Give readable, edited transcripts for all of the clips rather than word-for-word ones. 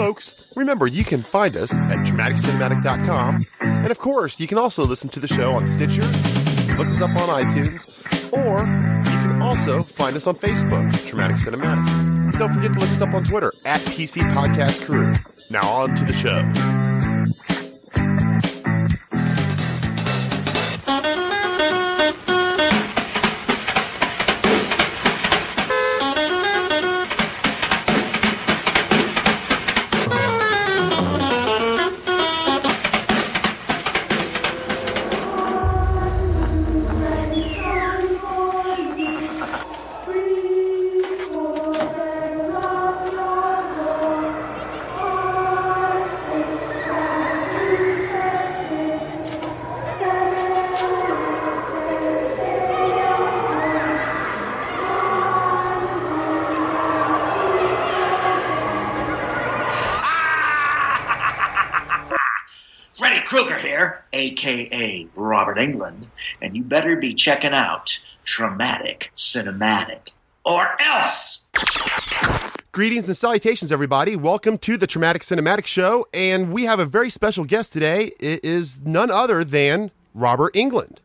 folks, remember you can find us at dramaticcinematic.com. And of course, you can also listen to the show on Stitcher, look us up on iTunes, or you can also find us on Facebook, Dramatic Cinematic. Don't forget to look us up on Twitter at TC Podcast Crew. Now on to the show. A.K.A. Robert Englund, and you better be checking out Dramatic Cinematic, or else! Greetings and salutations, everybody. Welcome to the Dramatic Cinematic Show, and we have a very special guest today. It is none other than Robert Englund.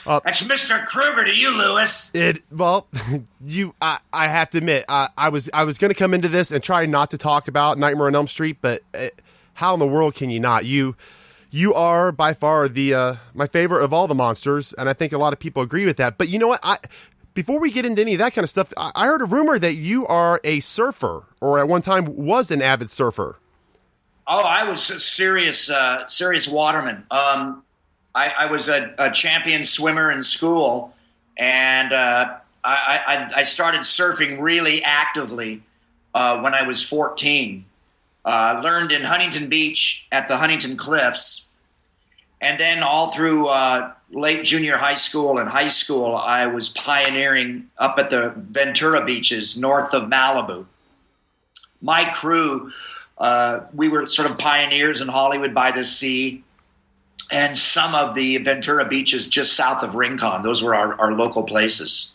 That's Mr. Kruger to you, Lewis. I have to admit, I was going to come into this and try not to talk about Nightmare on Elm Street, but how in the world can you not? You are by far the my favorite of all the monsters, and I think a lot of people agree with that. But you know what? Before we get into any of that kind of stuff, I heard a rumor that you are a surfer, or at one time was an avid surfer. Oh, I was a serious waterman. I was a champion swimmer in school, and I started surfing really actively when I was 14. Learned in Huntington Beach at the Huntington Cliffs, and then all through late junior high school and high school, I was pioneering up at the Ventura beaches north of Malibu. My crew, we were sort of pioneers in Hollywood by the Sea, and some of the Ventura beaches just south of Rincon. Those were our local places.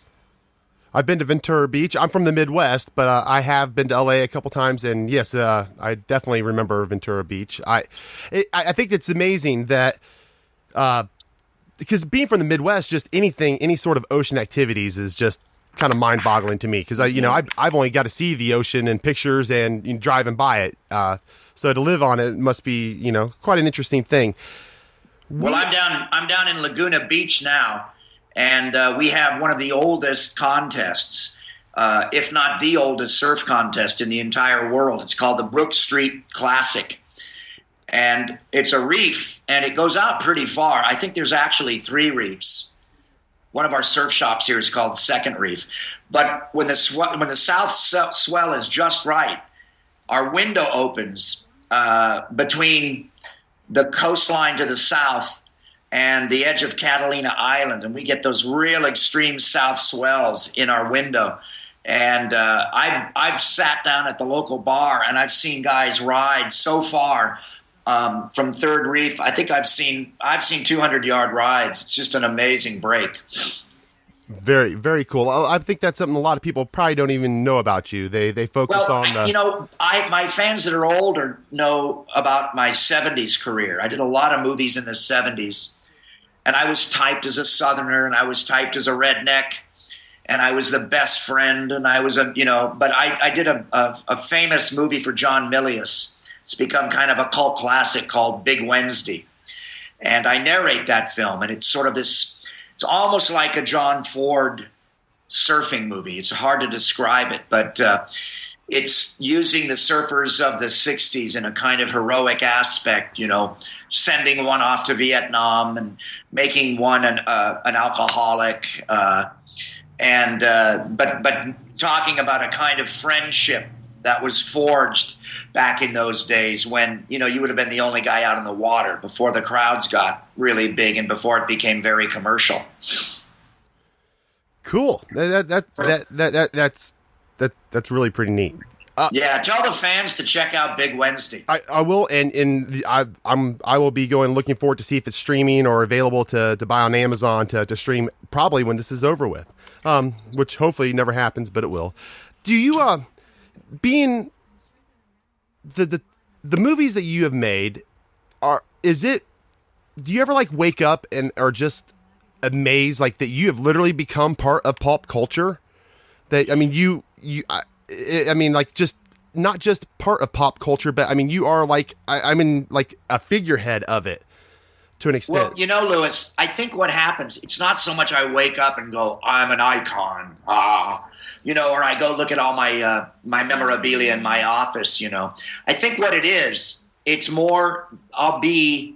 I've been to Ventura Beach. I'm from the Midwest, but I have been to LA a couple times, and yes, I definitely remember Ventura Beach. I think it's amazing that because being from the Midwest, just any sort of ocean activities is just kind of mind-boggling to me. Because I've only got to see the ocean in pictures and driving by it. So to live on it must be quite an interesting thing. Well, I'm down in Laguna Beach now. And we have one of the oldest contests, if not the oldest surf contest in the entire world. It's called the Brook Street Classic. And it's a reef, and it goes out pretty far. I think there's actually 3 reefs. One of our surf shops here is called Second Reef. But when the south swell is just right, our window opens between the coastline to the south and the edge of Catalina Island, and we get those real extreme south swells in our window. And I've sat down at the local bar, and I've seen guys ride so far from Third Reef. I think I've seen 200-yard rides. It's just an amazing break. Very, very cool. I think that's something a lot of people probably don't even know about you. They focus on my fans that are older know about my 70s career. I did a lot of movies in the 70s. And I was typed as a Southerner, and I was typed as a redneck, and I was the best friend, and I was but I did a famous movie for John Milius. It's become kind of a cult classic called Big Wednesday. And I narrate that film, and it's sort of it's almost like a John Ford surfing movie. It's hard to describe it, but it's using the surfers of the 60s in a kind of heroic aspect, sending one off to Vietnam and making one an alcoholic, but talking about a kind of friendship that was forged back in those days when, you would have been the only guy out in the water before the crowds got really big and before it became very commercial. Cool. That's really pretty neat. Yeah, tell the fans to check out Big Wednesday. I will, and I will be looking forward to see if it's streaming or available to buy on Amazon to stream probably when this is over with, which hopefully never happens, but it will. Do you being the movies that you have made do you ever like wake up and are just amazed like that you have literally become part of pop culture? That I mean I mean like just not just part of pop culture, but I mean you are like I mean like a figurehead of it to an extent. Well, you know, Lewis, I think what happens, it's not so much I wake up and go, I'm an icon, you know, or I go look at all my my memorabilia in my office, you know. I think what it is, it's more I'll be,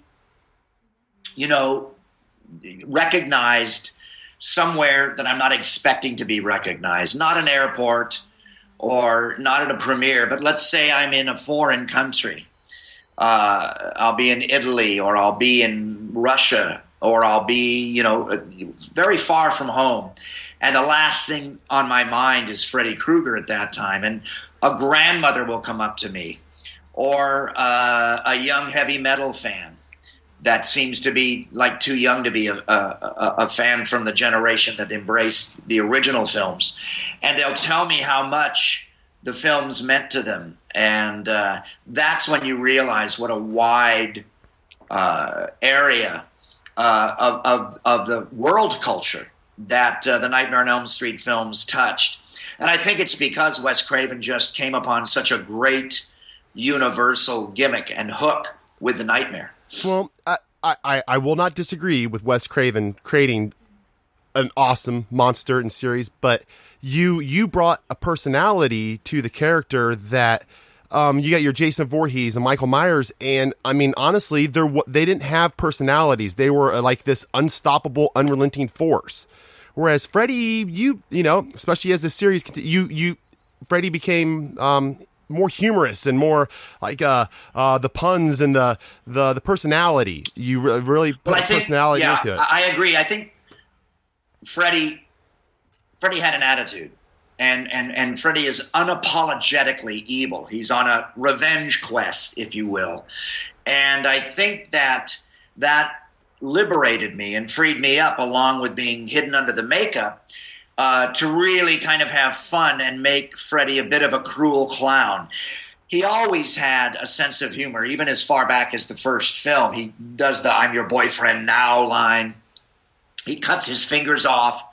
you know, recognized somewhere that I'm not expecting to be recognized. Not an airport or not at a premiere, but let's say I'm in a foreign country. I'll be in Italy or I'll be in Russia or I'll be, you know, very far from home. And the last thing on my mind is Freddy Krueger at that time. And a grandmother will come up to me or a young heavy metal fan that seems to be like too young to be a fan from the generation that embraced the original films. And they'll tell me how much the films meant to them. And that's when you realize what a wide area of the world culture that the Nightmare on Elm Street films touched. And I think it's because Wes Craven just came upon such a great universal gimmick and hook with the Nightmare. Well, I will not disagree with Wes Craven creating an awesome monster in series, but you brought a personality to the character that you got your Jason Voorhees and Michael Myers, and I mean honestly, they didn't have personalities. They were like this unstoppable, unrelenting force. Whereas Freddy, you know, especially as the series Freddy became more humorous and more like the puns and the personality. You really put personality into it. I agree. I think Freddy had an attitude, and Freddy is unapologetically evil. He's on a revenge quest, if you will, and I think that liberated me and freed me up, along with being hidden under the makeup. To really kind of have fun and make Freddy a bit of a cruel clown. He always had a sense of humor, even as far back as the first film. He does the "I'm your boyfriend now" line. He cuts his fingers off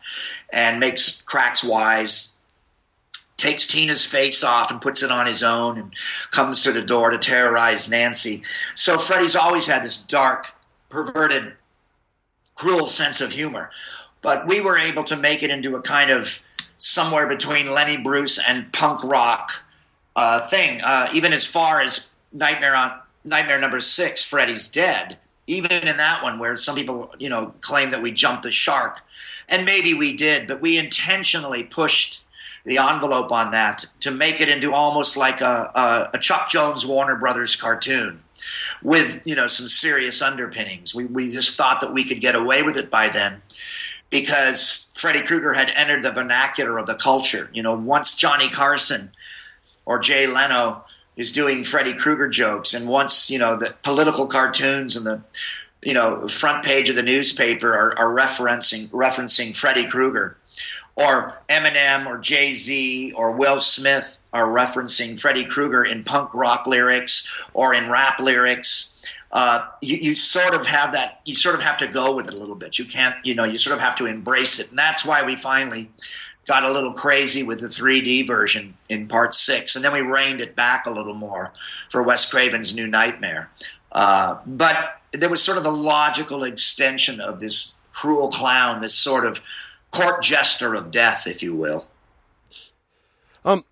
and cracks wise, takes Tina's face off and puts it on his own and comes to the door to terrorize Nancy. So Freddy's always had this dark, perverted, cruel sense of humor. But we were able to make it into a kind of somewhere between Lenny Bruce and punk rock thing. Even as far as Nightmare number 6, Freddy's Dead. Even in that one, where some people, you know, claim that we jumped the shark, and maybe we did, but we intentionally pushed the envelope on that to make it into almost like a Chuck Jones Warner Brothers cartoon with, you know, some serious underpinnings. We just thought that we could get away with it by then, because Freddy Krueger had entered the vernacular of the culture. You know, once Johnny Carson or Jay Leno is doing Freddy Krueger jokes, and once, you know, the political cartoons and the, you know, front page of the newspaper are referencing Freddy Krueger, or Eminem or Jay-Z or Will Smith are referencing Freddy Krueger in punk rock lyrics or in rap lyrics, you sort of have that. You sort of have to go with it a little bit. You can't, you know, you sort of have to embrace it. And that's why we finally got a little crazy with the 3D version in part 6. And then we reined it back a little more for Wes Craven's New Nightmare. But there was sort of the logical extension of this cruel clown, this sort of court jester of death, if you will. And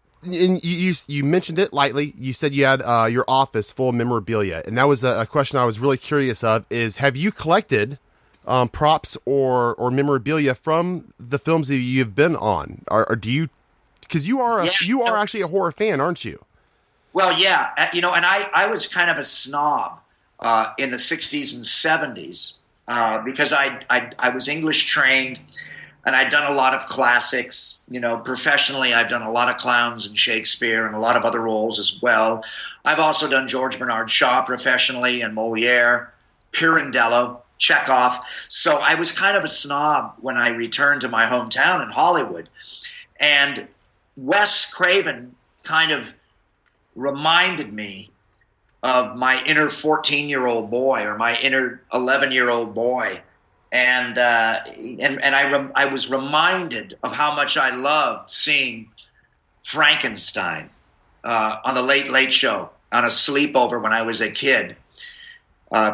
you mentioned it lightly. You said you had your office full of memorabilia, and that was a question I was really curious of. Is have you collected props or memorabilia from the films that you've been on, or do you? Because you are actually a horror fan, aren't you? Well, yeah, you know, and I was kind of a snob in the 60s and 70s because I was English trained. And I'd done a lot of classics, you know, professionally. I've done a lot of clowns and Shakespeare and a lot of other roles as well. I've also done George Bernard Shaw professionally and Moliere, Pirandello, Chekhov. So I was kind of a snob when I returned to my hometown in Hollywood. And Wes Craven kind of reminded me of my inner 14-year-old boy or my inner 11-year-old boy. And I was reminded of how much I loved seeing Frankenstein on the Late Late Show on a sleepover when I was a kid.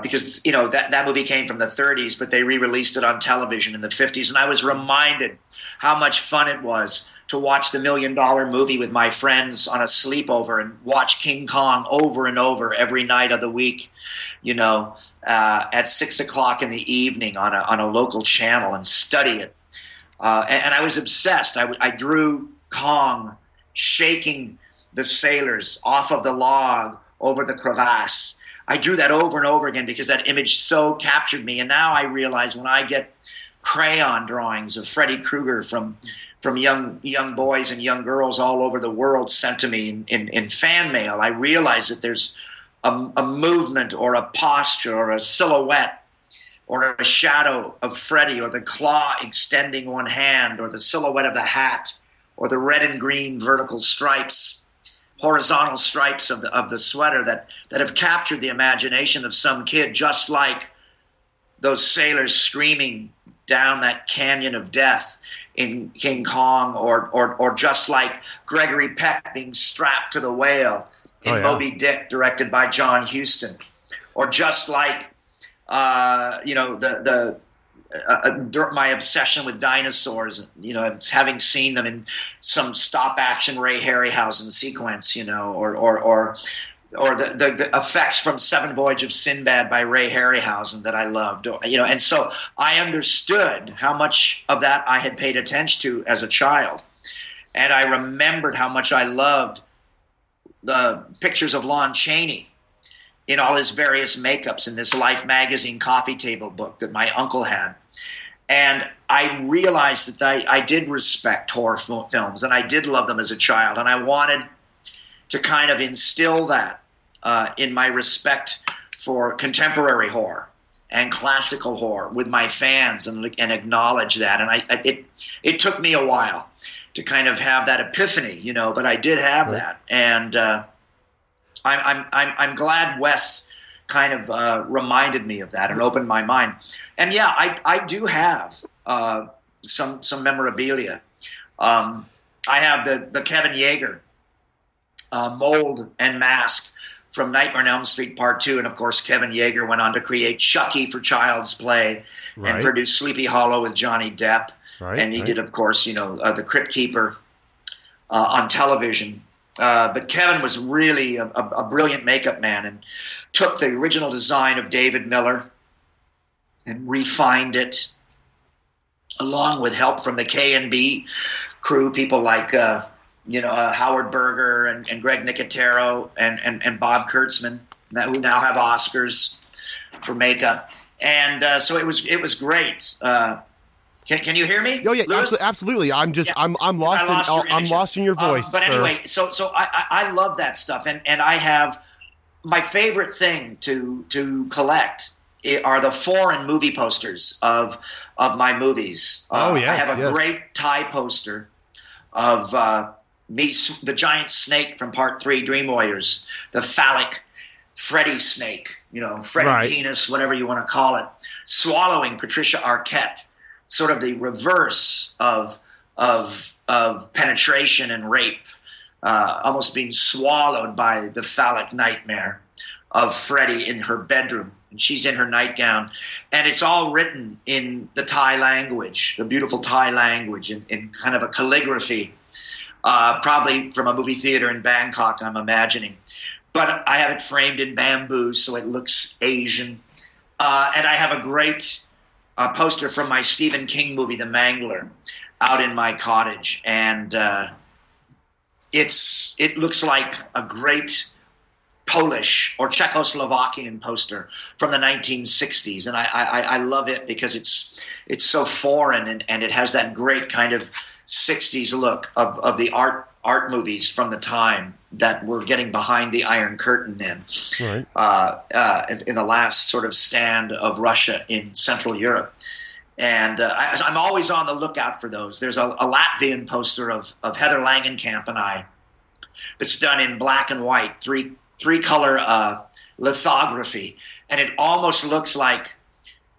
Because, you know, that movie came from the 30s, but they re-released it on television in the 50s. And I was reminded how much fun it was to watch the $1 Million Movie with my friends on a sleepover and watch King Kong over and over every night of the week, you know, at 6 o'clock in the evening on a local channel and study it. And I was obsessed. I drew Kong shaking the sailors off of the log over the crevasse. I drew that over and over again because that image so captured me. And now I realize when I get crayon drawings of Freddy Krueger from young boys and young girls all over the world sent to me in fan mail, I realize that there's a movement or a posture or a silhouette or a shadow of Freddy, or the claw extending one hand, or the silhouette of the hat, or the red and green vertical stripes, horizontal stripes of the sweater that have captured the imagination of some kid, just like those sailors screaming down that canyon of death in King Kong, or just like Gregory Peck being strapped to the whale in Moby Dick, directed by John Huston, or just like my obsession with dinosaurs, you know, having seen them in some stop-action Ray Harryhausen sequence, you know, or the effects from Seven Voyage of Sinbad by Ray Harryhausen that I loved, you know, and so I understood how much of that I had paid attention to as a child, and I remembered how much I loved the pictures of Lon Chaney in all his various makeups in this Life magazine coffee table book that my uncle had. And I realized that I did respect horror films, and I did love them as a child, and I wanted to kind of instill that in my respect for contemporary horror and classical horror with my fans, and acknowledge that. And it took me a while to kind of have that epiphany, you know, but I did have that. And I'm glad Wes kind of reminded me of that and opened my mind. And yeah, I do have some memorabilia. I have the Kevin Yeager mold and mask from Nightmare on Elm Street Part 2. And of course, Kevin Yeager went on to create Chucky for Child's Play and produce Sleepy Hollow with Johnny Depp. And he did, of course, you know, The Crypt Keeper on television. But Kevin was really a brilliant makeup man and took the original design of David Miller and refined it, along with help from the K&B crew, people like Howard Berger and Greg Nicotero and Bob Kurtzman, who now have Oscars for makeup. And so it was great. Can you hear me? Oh yeah, Louis? absolutely. I'm lost in your voice. But anyway, so I love that stuff, and I have my favorite thing to collect are the foreign movie posters of my movies. I have a great tie poster of me, the giant snake from Part 3, Dream Warriors, the phallic Freddy snake, you know, Freddy penis, whatever you want to call it, swallowing Patricia Arquette. Sort of the reverse of penetration and rape, almost being swallowed by the phallic nightmare of Freddy in her bedroom. And she's in her nightgown. And it's all written in the Thai language, the beautiful Thai language, in kind of a calligraphy, probably from a movie theater in Bangkok, I'm imagining. But I have it framed in bamboo, so it looks Asian. And I have a great poster from my Stephen King movie, The Mangler, out in my cottage, and it looks like a great Polish or Czechoslovakian poster from the 1960s, and I love it because it's so foreign, and it has that great kind of 60s look of the art movies from the time that we're getting behind the Iron Curtain in the last sort of stand of Russia in Central Europe. And I'm always on the lookout for those. There's a Latvian poster of Heather Langenkamp and I that's done in black and white, three color lithography, and it almost looks like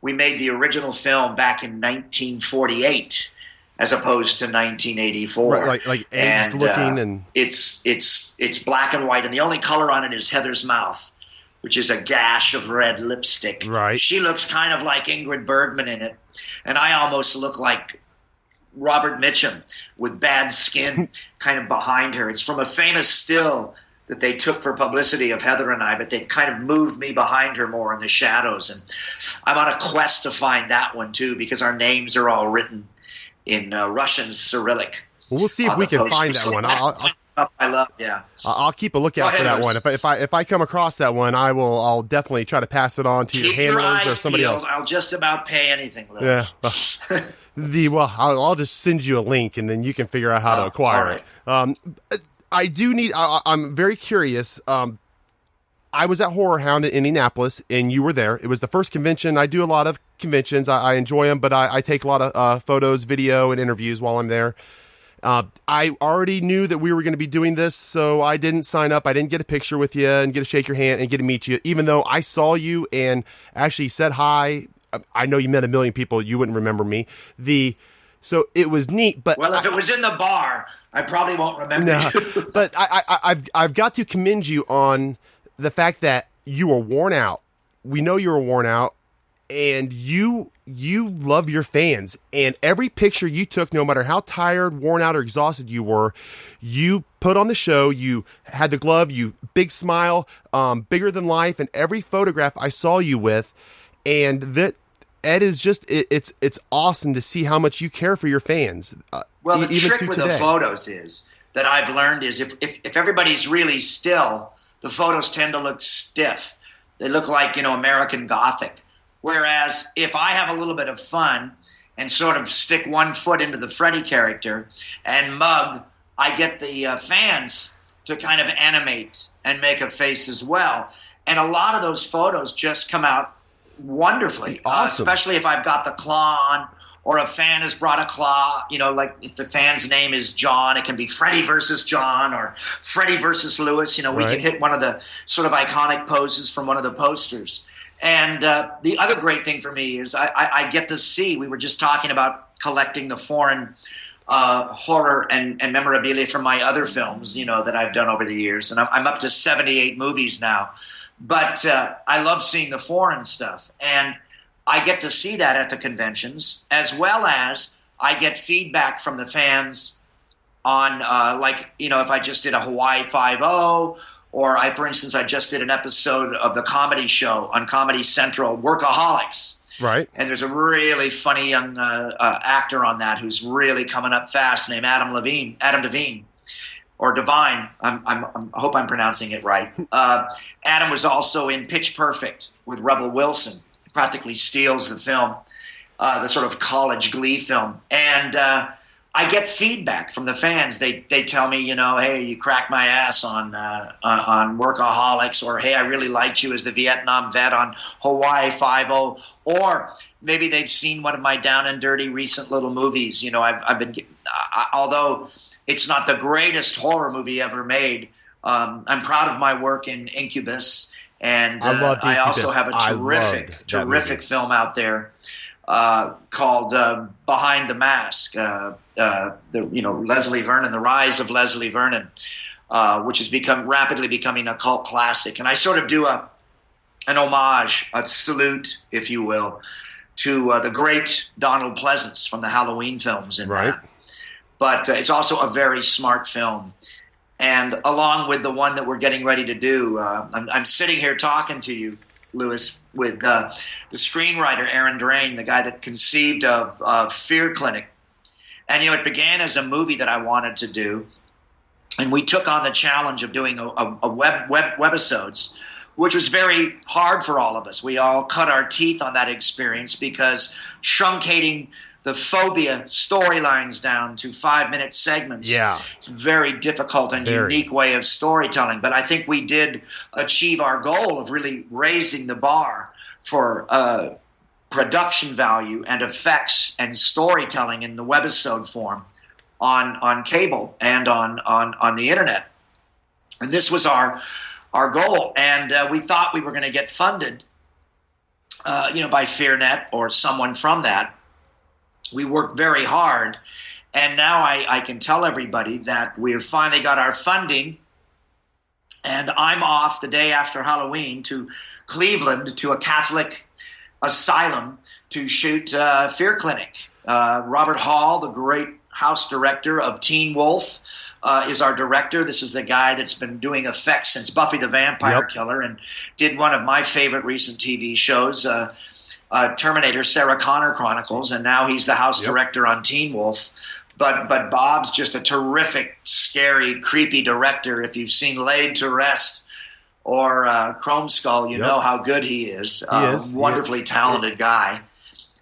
we made the original film back in 1948 as opposed to 1984. Right, like aged looking, and it's black and white, and the only color on it is Heather's mouth, which is a gash of red lipstick. Right. She looks kind of like Ingrid Bergman in it, and I almost look like Robert Mitchum with bad skin kind of behind her. It's from a famous still that they took for publicity of Heather and I, but they've kind of moved me behind her more in the shadows. And I'm on a quest to find that one too, because our names are all written in Russian Cyrillic. Well, we'll see if we can find that one. I'll keep a lookout for that one. If I come across that one, I'll definitely try to pass it on to your handlers or somebody else. I'll just about pay anything, Lewis. Yeah. I'll just send you a link, and then you can figure out how to acquire it. I'm very curious. I was at Horror Hound in Indianapolis, and you were there. It was the first convention. I do a lot of conventions. I enjoy them, but I take a lot of photos, video, and interviews while I'm there. I already knew that we were going to be doing this, so I didn't sign up. I didn't get a picture with you and get to shake your hand and get to meet you, even though I saw you and actually said hi. I know you met a million people. You wouldn't remember me. So it was neat, but if it was in the bar, I probably won't remember you. But I've got to commend you on the fact that you were worn out. We know you were worn out, and you love your fans. And every picture you took, no matter how tired, worn out, or exhausted you were, you put on the show. You had the glove, you big smile, bigger than life, and every photograph I saw you with, and that. Ed is just, it's awesome to see how much you care for your fans. The trick with the photos is that I've learned is if everybody's really still, the photos tend to look stiff. They look like, American Gothic. Whereas if I have a little bit of fun and sort of stick one foot into the Freddy character and mug, I get the fans to kind of animate and make a face as well. And a lot of those photos just come out wonderfully, awesome. Especially if I've got the claw on, or a fan has brought a claw. Like if the fan's name is John, it can be Freddy versus John or Freddy versus Lewis. We can hit one of the sort of iconic poses from one of the posters. And the other great thing for me is I get to see. We were just talking about collecting the foreign horror and memorabilia from my other films, that I've done over the years, and I'm up to 78 movies now. But I love seeing the foreign stuff, and I get to see that at the conventions, as well as I get feedback from the fans on, if I just did a Hawaii 5-0, or for instance, I just did an episode of the comedy show on Comedy Central, Workaholics. Right. And there's a really funny young actor on that who's really coming up fast, named Adam Devine. Or Divine, I hope I'm pronouncing it right. Adam was also in Pitch Perfect with Rebel Wilson. He practically steals the film, the sort of college glee film. And I get feedback from the fans. They tell me, hey, you cracked my ass on Workaholics, or hey, I really liked you as the Vietnam vet on Hawaii 5-0. Or maybe they've seen one of my down and dirty recent little movies. I've been, although it's not the greatest horror movie ever made. I'm proud of my work in Incubus, and I also have a terrific film out there called Behind the Mask. Leslie Vernon, The Rise of Leslie Vernon, which has rapidly becoming a cult classic. And I sort of do an homage, a salute, if you will, to the great Donald Pleasance from the Halloween films in that. But it's also a very smart film. And along with the one that we're getting ready to do, I'm sitting here talking to you, Lewis, with the screenwriter, Aaron Drain, the guy that conceived of Fear Clinic. And, it began as a movie that I wanted to do. And we took on the challenge of doing a webisodes, which was very hard for all of us. We all cut our teeth on that experience because truncating the phobia storylines down to 5-minute segments. Yeah. It's a very difficult and unique way of storytelling. But I think we did achieve our goal of really raising the bar for production value and effects and storytelling in the webisode form on cable and on the internet. And this was our our goal. And we thought we were going to get funded, by FearNet or someone from that. We worked very hard. And now I can tell everybody that we've finally got our funding. And I'm off the day after Halloween to Cleveland to a Catholic asylum to shoot Fear Clinic. Robert Hall, the great house director of Teen Wolf, is our director. This is the guy that's been doing effects since Buffy the Vampire Killer and did one of my favorite recent TV shows, Terminator Sarah Connor Chronicles, and now he's the house director on Teen Wolf. But Bob's just a terrific, scary, creepy director. If you've seen Laid to Rest or Chrome Skull, you know how good he is. He is. Wonderfully talented guy.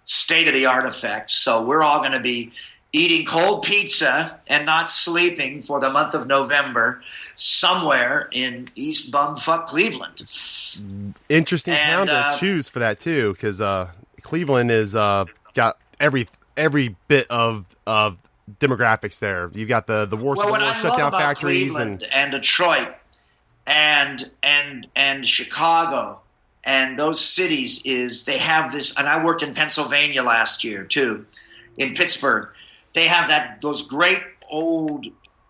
State-of-the-art effects. So we're all going to be eating cold pizza and not sleeping for the month of November somewhere in East Bumfuck Cleveland. Interesting town to choose for that, too, because Cleveland is got every bit of demographics there. You've got the war shutdown factories and Detroit and Chicago and those cities is they have this. And I worked in Pennsylvania last year too, in Pittsburgh. They have those great old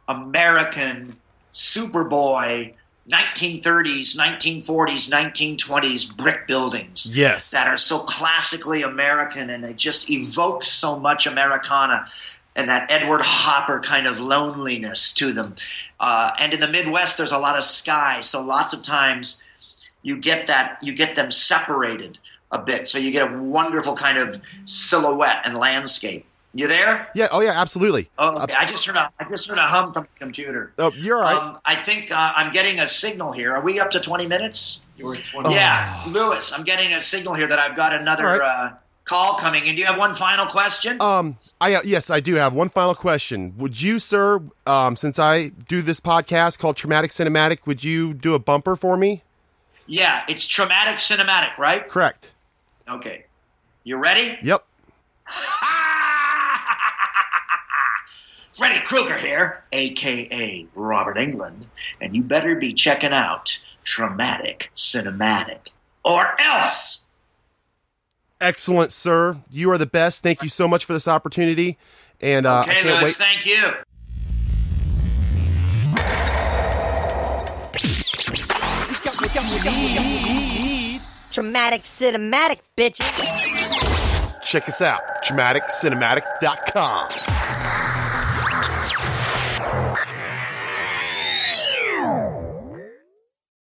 American Superboy 1930s, 1940s, 1920s brick buildings. Yes, that are so classically American, and they just evoke so much Americana and that Edward Hopper kind of loneliness to them. And in the Midwest, there's a lot of sky, so lots of times you get them separated a bit, so you get a wonderful kind of silhouette and landscape. You there? Yeah. Oh, yeah. Absolutely. Oh, okay. I just heard a hum from the computer. Oh, you're all right. I think I'm getting a signal here. Are we up to 20 minutes? You're at 20. Yeah, Lewis, I'm getting a signal here that I've got another call coming in. Do you have one final question? Yes, I do have one final question. Would you, sir, since I do this podcast called Traumatic Cinematic, would you do a bumper for me? Yeah, it's Traumatic Cinematic, right? Correct. Okay. You ready? Yep. Freddy Krueger here, a.k.a. Robert Englund, and you better be checking out Traumatic Cinematic, or else! Excellent, sir. You are the best. Thank you so much for this opportunity. And I can't Lewis, wait. Thank you. Traumatic Cinematic, bitches. Check us out, traumaticcinematic.com.